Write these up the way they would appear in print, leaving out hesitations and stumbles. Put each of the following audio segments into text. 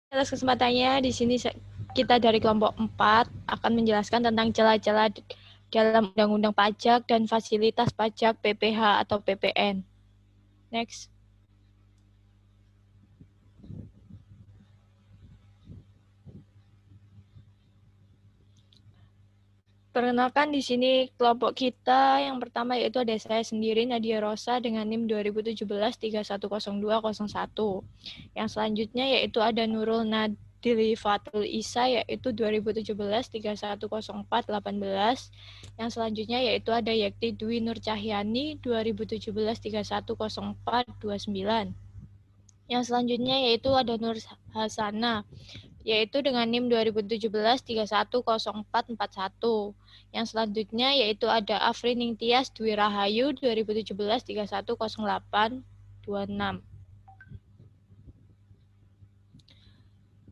Atas kesempatannya, di sini kita dari kelompok 4 akan menjelaskan tentang celah-celah dalam Undang-Undang Pajak dan Fasilitas Pajak PPH atau PPN. Next. Perkenalkan di sini kelompok kita yang pertama yaitu ada saya sendiri Nadia Rosa dengan NIM 2017-310201. Yang selanjutnya yaitu ada Nurul Nadili Fatul Isa yaitu 2017-310418. Yang selanjutnya yaitu ada Yakti Dwi Nur Cahyani 2017-310429. Yang selanjutnya yaitu ada Nur Hasana yaitu dengan NIM 2017-310441. Yang selanjutnya yaitu ada Afrin Ningtyas Dwi Rahayu 2017-310826.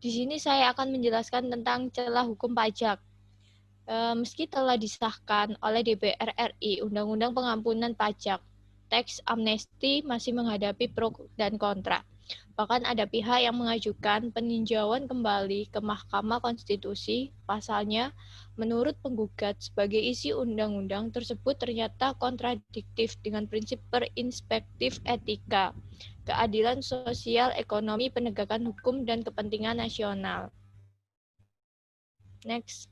Di sini saya akan menjelaskan tentang celah hukum pajak. Meski telah disahkan oleh DPR RI Undang-Undang Pengampunan Pajak, teks amnesti masih menghadapi pro dan kontra. Bahkan ada pihak yang mengajukan peninjauan kembali ke Mahkamah Konstitusi. Pasalnya, menurut penggugat, sebagai isi undang-undang tersebut ternyata kontradiktif dengan prinsip perinspektif etika, keadilan sosial, ekonomi, penegakan hukum, dan kepentingan nasional. Next.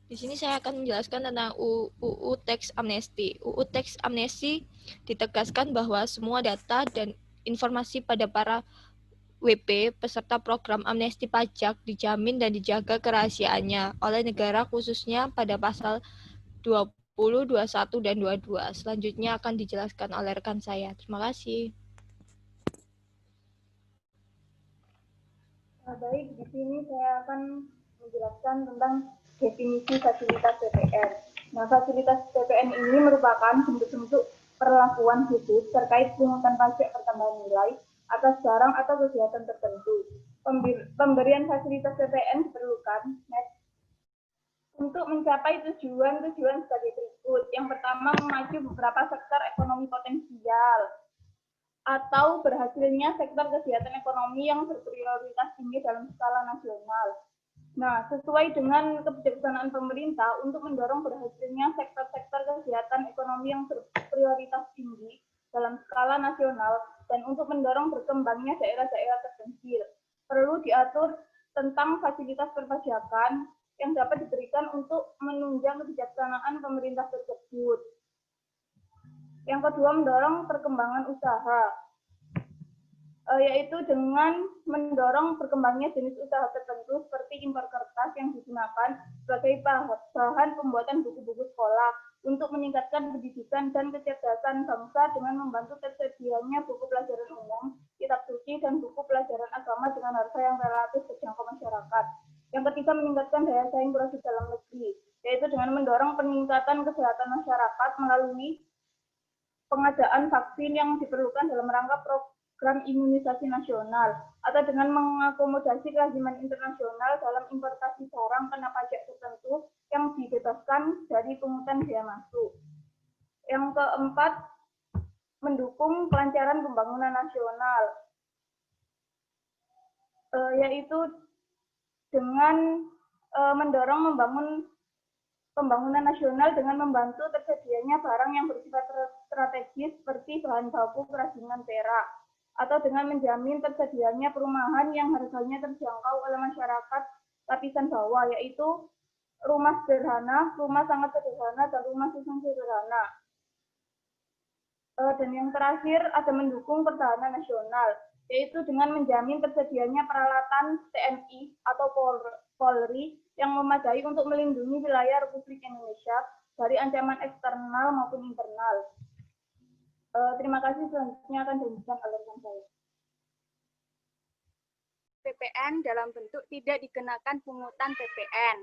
Di sini saya akan menjelaskan tentang UU Teks Amnesti. UU Teks Amnesti ditegaskan bahwa semua data dan informasi pada para WP peserta program amnesti pajak dijamin dan dijaga kerahasiaannya oleh negara khususnya pada pasal 20, 21, dan 22. Selanjutnya akan dijelaskan oleh rekan saya. Terima kasih. Baik, di sini saya akan menjelaskan tentang definisi fasilitas PPN. Nah, fasilitas PPN ini merupakan bentuk-bentuk perlakuan khusus terkait pungutan pajak pertambahan nilai atas barang atau kegiatan tertentu. Pemberian fasilitas PPN diperlukan untuk mencapai tujuan-tujuan sebagai berikut. Yang pertama, memacu beberapa sektor ekonomi potensial atau berhasilnya sektor kegiatan ekonomi yang berprioritas tinggi dalam skala nasional. Nah, sesuai dengan kebijaksanaan pemerintah untuk mendorong berhasilnya sektor-sektor kegiatan ekonomi yang berprioritas tinggi dalam skala nasional dan untuk mendorong berkembangnya daerah-daerah terpencil, perlu diatur tentang fasilitas perpajakan yang dapat diberikan untuk menunjang kebijaksanaan pemerintah tersebut. Yang kedua, mendorong perkembangan usaha, yaitu dengan mendorong berkembangnya jenis usaha tertentu seperti impor kertas yang digunakan sebagai bahan pembuatan buku-buku sekolah untuk meningkatkan pendidikan dan kecerdasan bangsa dengan membantu tersedianya buku pelajaran umum, kitab suci, dan buku pelajaran agama dengan harga yang relatif terjangkau masyarakat. Yang ketiga, meningkatkan daya saing produk dalam negeri, yaitu dengan mendorong peningkatan kesehatan masyarakat melalui pengadaan vaksin yang diperlukan dalam rangka program imunisasi nasional atau dengan mengakomodasi kelaziman internasional dalam importasi barang kena pajak tertentu yang dibebaskan dari pungutan biaya masuk. Yang keempat, mendukung kelancaran pembangunan nasional, yaitu dengan mendorong membangun pembangunan nasional dengan membantu tersedianya barang yang bersifat strategis seperti bahan baku kerajinan perak, atau dengan menjamin tersedianya perumahan yang harganya terjangkau oleh masyarakat lapisan bawah, yaitu rumah sederhana, rumah sangat sederhana, dan rumah susun sederhana. Dan yang terakhir ada mendukung pertahanan nasional, yaitu dengan menjamin tersedianya peralatan TNI atau Polri yang memadai untuk melindungi wilayah Republik Indonesia dari ancaman eksternal maupun internal. Terima kasih, selanjutnya akan dilanjutkan oleh rekan saya. PPN dalam bentuk tidak dikenakan pungutan PPN.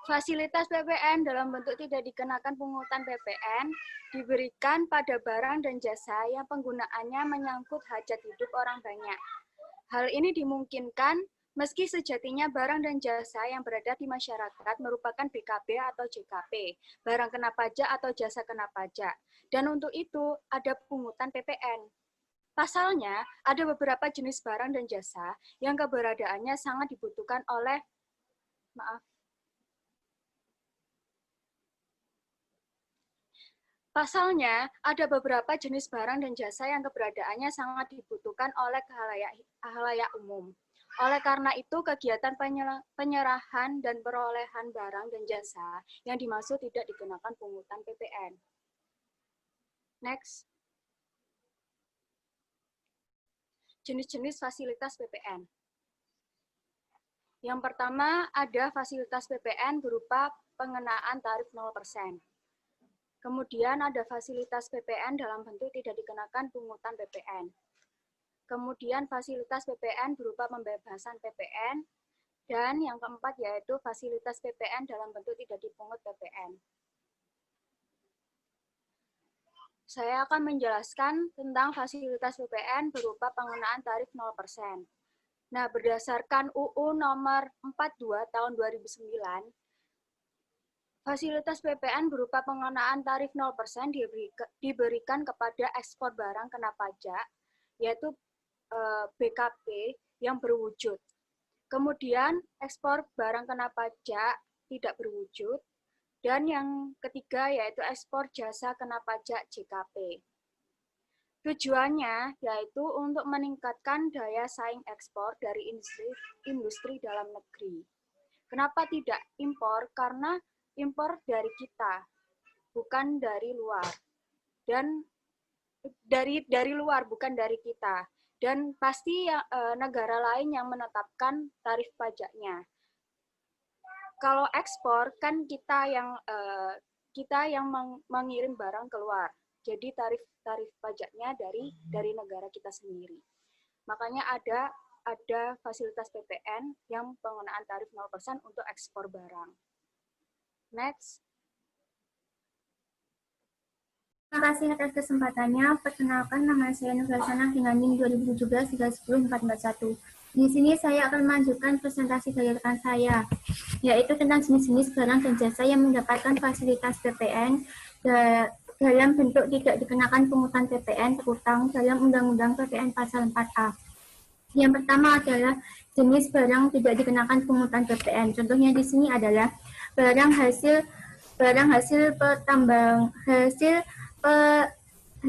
Fasilitas PPN dalam bentuk tidak dikenakan pungutan PPN diberikan pada barang dan jasa yang penggunaannya menyangkut hajat hidup orang banyak. Hal ini dimungkinkan Meski sejatinya barang dan jasa yang berada di masyarakat merupakan BKB atau JKP, barang kena pajak atau jasa kena pajak. Dan untuk itu ada pungutan PPN. Pasalnya, ada beberapa jenis barang dan jasa yang keberadaannya sangat dibutuhkan oleh Pasalnya, ada beberapa jenis barang dan jasa yang keberadaannya sangat dibutuhkan oleh khalayak umum. Oleh karena itu, kegiatan penyerahan dan perolehan barang dan jasa yang dimaksud tidak dikenakan pungutan PPN. Next. Jenis-jenis fasilitas PPN. Yang pertama, ada fasilitas PPN berupa pengenaan tarif 0%. Kemudian ada fasilitas PPN dalam bentuk tidak dikenakan pungutan PPN. Kemudian fasilitas PPN berupa pembebasan PPN. Dan yang keempat yaitu fasilitas PPN dalam bentuk tidak dipungut PPN. Saya akan menjelaskan tentang fasilitas PPN berupa pengenaan tarif 0%. Nah, berdasarkan UU nomor 42 tahun 2009, fasilitas PPN berupa pengenaan tarif 0% diberikan kepada ekspor barang kena pajak, yaitu BKP yang berwujud. Kemudian ekspor barang kena pajak tidak berwujud. Dan yang ketiga yaitu ekspor jasa kena pajak JKP. Tujuannya yaitu untuk meningkatkan daya saing ekspor dari industri dalam negeri. Kenapa tidak impor? Karena impor dari kita, bukan dari luar. Dan dari luar, bukan dari kita. Dan pasti negara lain yang menetapkan tarif pajaknya. Kalau ekspor kan kita yang mengirim barang keluar. Jadi tarif pajaknya dari negara kita sendiri. Makanya ada fasilitas PPN yang pengenaan tarif 0% untuk ekspor barang. Next. Terima kasih atas kesempatannya. Perkenalkan, nama saya Nurhasana dengan NIM 2017-310-441. Di sini saya akan melanjutkan presentasi dari rekan saya, yaitu tentang jenis-jenis barang dan jasa yang mendapatkan fasilitas PPN dalam bentuk tidak dikenakan pungutan PPN terutang dalam Undang-Undang PPN Pasal 4A. Yang pertama adalah jenis barang tidak dikenakan pungutan PPN. Contohnya di sini adalah barang hasil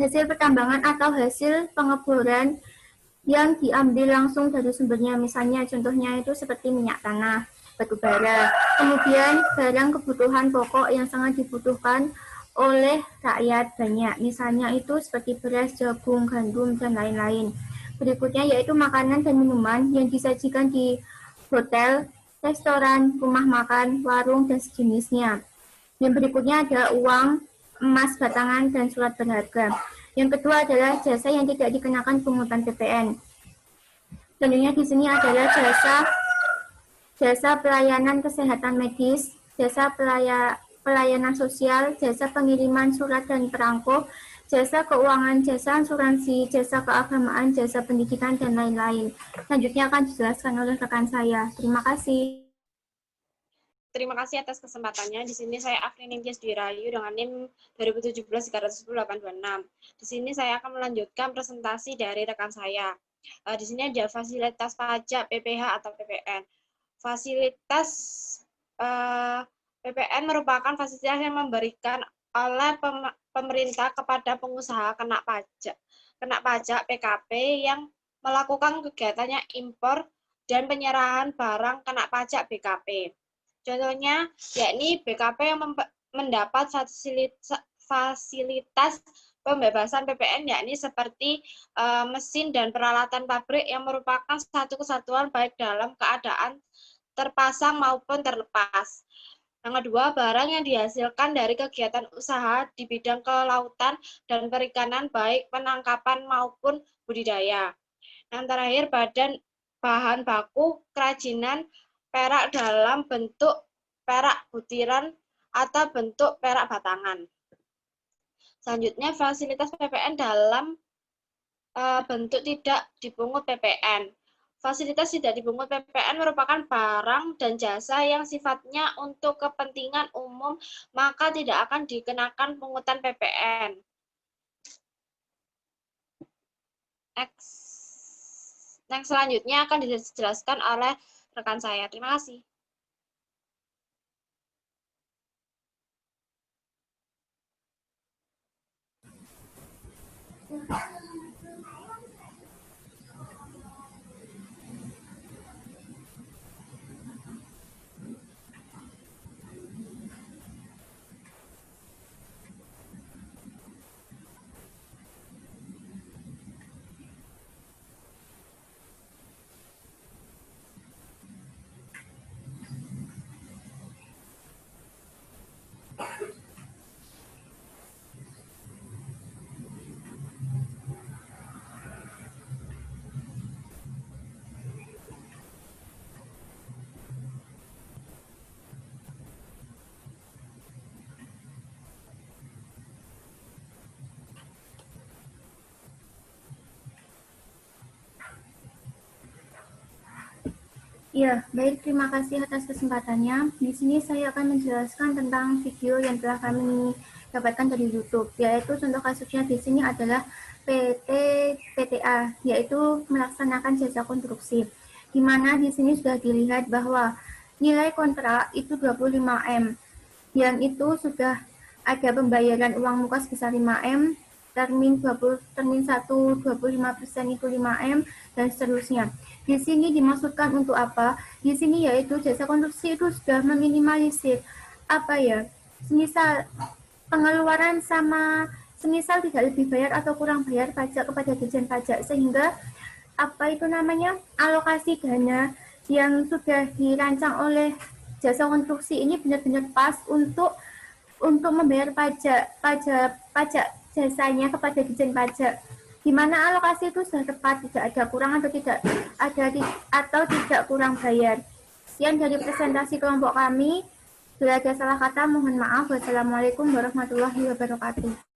pertambangan atau hasil pengeboran yang diambil langsung dari sumbernya, misalnya contohnya itu seperti minyak tanah, batu bara. Kemudian barang kebutuhan pokok yang sangat dibutuhkan oleh rakyat banyak, misalnya itu seperti beras, jagung, gandum, dan lain-lain. Berikutnya yaitu makanan dan minuman yang disajikan di hotel, restoran, rumah makan, warung, dan sejenisnya. Yang berikutnya ada uang, emas batangan, dan surat berharga. Yang kedua adalah jasa yang tidak dikenakan pungutan PPN. Contohnya di sini adalah jasa pelayanan kesehatan medis, jasa pelayanan sosial, jasa pengiriman surat dan perangko, jasa keuangan, jasa asuransi, jasa keagamaan, jasa pendidikan, dan lain-lain. Selanjutnya akan dijelaskan oleh rekan saya. Terima kasih. Terima kasih atas kesempatannya. Di sini saya Afrin Ningtyas Dwi Rahayu dengan NIM 2017-310-826. Di sini saya akan melanjutkan presentasi dari rekan saya. Di sini ada fasilitas pajak, PPH atau PPN. Fasilitas PPN merupakan fasilitas yang memberikan oleh pemerintah kepada pengusaha kena pajak PKP yang melakukan kegiatannya impor dan penyerahan barang kena pajak BKP. Contohnya, yakni BKP yang mendapat fasilitas pembebasan PPN, yakni seperti mesin dan peralatan pabrik yang merupakan satu kesatuan baik dalam keadaan terpasang maupun terlepas. Yang kedua, barang yang dihasilkan dari kegiatan usaha di bidang kelautan dan perikanan, baik penangkapan maupun budidaya. Yang terakhir, bahan baku kerajinan perak dalam bentuk perak butiran atau bentuk perak batangan. Selanjutnya, fasilitas PPN dalam bentuk tidak dipungut PPN. Fasilitas tidak dipungut PPN merupakan barang dan jasa yang sifatnya untuk kepentingan umum, maka tidak akan dikenakan pungutan PPN. Next selanjutnya akan dijelaskan oleh rekan saya. Terima kasih. Ya, baik, terima kasih atas kesempatannya. Di sini saya akan menjelaskan tentang video yang telah kami dapatkan dari YouTube, yaitu contoh kasusnya di sini adalah PT PTA, yaitu melaksanakan jasa konstruksi, di mana di sini sudah dilihat bahwa nilai kontrak itu 25M, yang itu sudah ada pembayaran uang muka sebesar 5M, termin 1 25% itu 5M, dan seterusnya. Di sini dimaksudkan untuk apa? Di sini yaitu jasa konstruksi itu sudah meminimalisir apa ya? Semisal pengeluaran sama semisal tidak lebih bayar atau kurang bayar pajak kepada Dijen Pajak, sehingga apa itu namanya? Alokasi dana yang sudah dirancang oleh jasa konstruksi ini benar-benar pas untuk membayar pajak jasanya kepada Dijen Pajak, di mana alokasi itu sudah tepat, tidak ada kurang atau tidak kurang bayar. Sekian dari presentasi kelompok kami. Bila ada salah kata, mohon maaf. Wassalamualaikum warahmatullahi wabarakatuh.